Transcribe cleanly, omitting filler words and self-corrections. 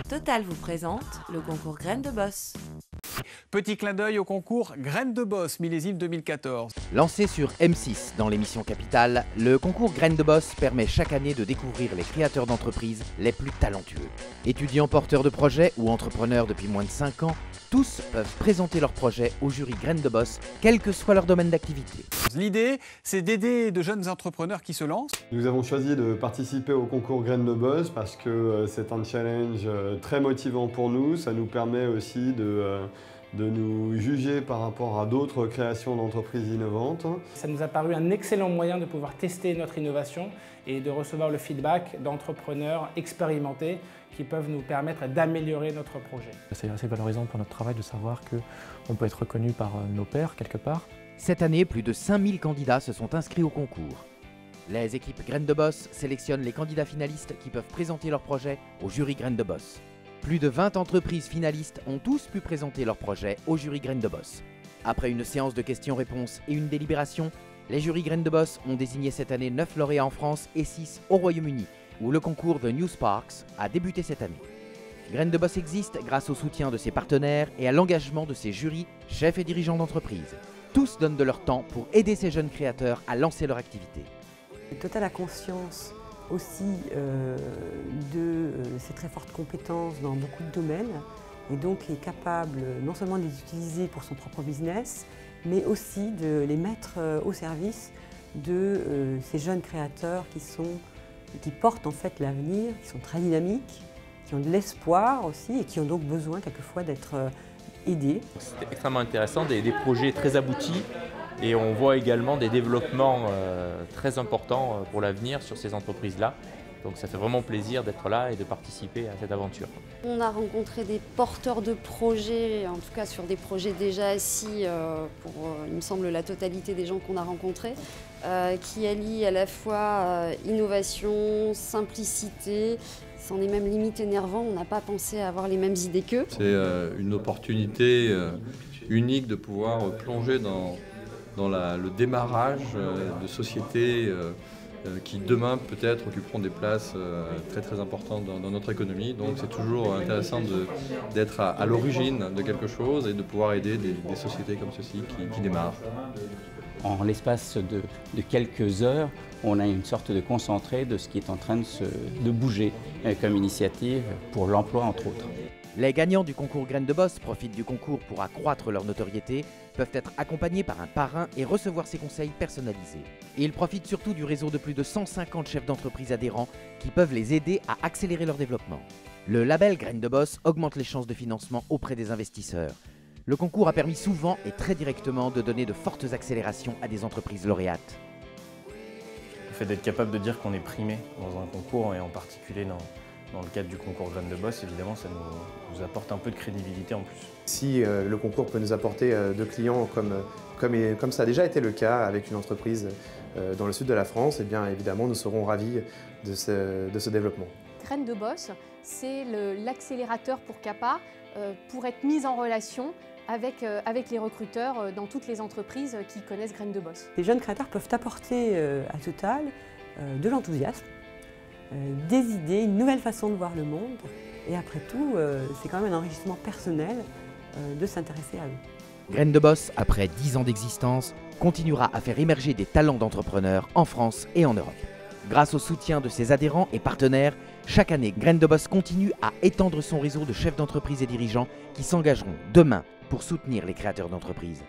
Total vous présente le concours Graines de Boss. Petit clin d'œil au concours Graines de Boss millésime 2014. Lancé sur M6 dans l'émission Capitale, le concours Graines de Boss permet chaque année de découvrir les créateurs d'entreprises les plus talentueux. Étudiants porteurs de projets ou entrepreneurs depuis moins de 5 ans, tous peuvent présenter leur projet au jury Graines de Boss, quel que soit leur domaine d'activité. L'idée, c'est d'aider de jeunes entrepreneurs qui se lancent. Nous avons choisi de participer au concours Graines de Boss parce que c'est un challenge très motivant pour nous. Ça nous permet aussi de nous juger par rapport à d'autres créations d'entreprises innovantes. Ça nous a paru un excellent moyen de pouvoir tester notre innovation et de recevoir le feedback d'entrepreneurs expérimentés qui peuvent nous permettre d'améliorer notre projet. C'est assez valorisant pour notre travail de savoir qu'on peut être reconnu par nos pairs quelque part. Cette année, plus de 5000 candidats se sont inscrits au concours. Les équipes Graines de Boss sélectionnent les candidats finalistes qui peuvent présenter leur projet au jury Graines de Boss. Plus de 20 entreprises finalistes ont tous pu présenter leur projet au jury Graines de Boss. Après une séance de questions-réponses et une délibération, les jurys Graines de Boss ont désigné cette année 9 lauréats en France et 6 au Royaume-Uni, où le concours The New Sparks a débuté cette année. Graines de Boss existe grâce au soutien de ses partenaires et à l'engagement de ses jurys, chefs et dirigeants d'entreprise. Tous donnent de leur temps pour aider ces jeunes créateurs à lancer leur activité. Total a conscience aussi de ses très fortes compétences dans beaucoup de domaines et donc est capable non seulement de les utiliser pour son propre business, mais aussi de les mettre au service de ces jeunes créateurs qui portent en fait l'avenir, qui sont très dynamiques, qui ont de l'espoir aussi et qui ont donc besoin quelquefois d'être aidés. C'est extrêmement intéressant, des projets très aboutis et on voit également des développements très importants pour l'avenir sur ces entreprises-là. Donc ça fait vraiment plaisir d'être là et de participer à cette aventure. On a rencontré des porteurs de projets, en tout cas sur des projets déjà assis pour, il me semble, la totalité des gens qu'on a rencontrés, qui allient à la fois innovation, simplicité. C'en est même limite énervant, on n'a pas pensé à avoir les mêmes idées qu'eux. C'est une opportunité unique de pouvoir plonger dans le démarrage de sociétés qui demain peut-être occuperont des places très importantes dans notre économie. Donc c'est toujours intéressant d'être à l'origine de quelque chose et de pouvoir aider des sociétés comme ceci qui démarrent. En l'espace de quelques heures, on a une sorte de concentré de ce qui est en train de bouger comme initiative pour l'emploi entre autres. Les gagnants du concours Graines de Boss profitent du concours pour accroître leur notoriété, peuvent être accompagnés par un parrain et recevoir ses conseils personnalisés. Et ils profitent surtout du réseau de plus de 150 chefs d'entreprise adhérents qui peuvent les aider à accélérer leur développement. Le label Graines de Boss augmente les chances de financement auprès des investisseurs. Le concours a permis souvent et très directement de donner de fortes accélérations à des entreprises lauréates. Le fait d'être capable de dire qu'on est primé dans un concours et en particulier dans le cadre du concours Graines de Boss, évidemment, ça nous apporte un peu de crédibilité en plus. Si le concours peut nous apporter de clients comme ça a déjà été le cas avec une entreprise dans le sud de la France, eh bien évidemment nous serons ravis de ce développement. Graines de Boss, c'est l'accélérateur pour CAPA pour être mise en relation avec les recruteurs dans toutes les entreprises qui connaissent Graines de Boss. Les jeunes créateurs peuvent apporter à Total de l'enthousiasme, des idées, une nouvelle façon de voir le monde. Et après tout, c'est quand même un enrichissement personnel de s'intéresser à eux. Graines de Boss, après 10 ans d'existence, continuera à faire émerger des talents d'entrepreneurs en France et en Europe. Grâce au soutien de ses adhérents et partenaires, chaque année, Graines de Boss continue à étendre son réseau de chefs d'entreprise et dirigeants qui s'engageront demain pour soutenir les créateurs d'entreprises.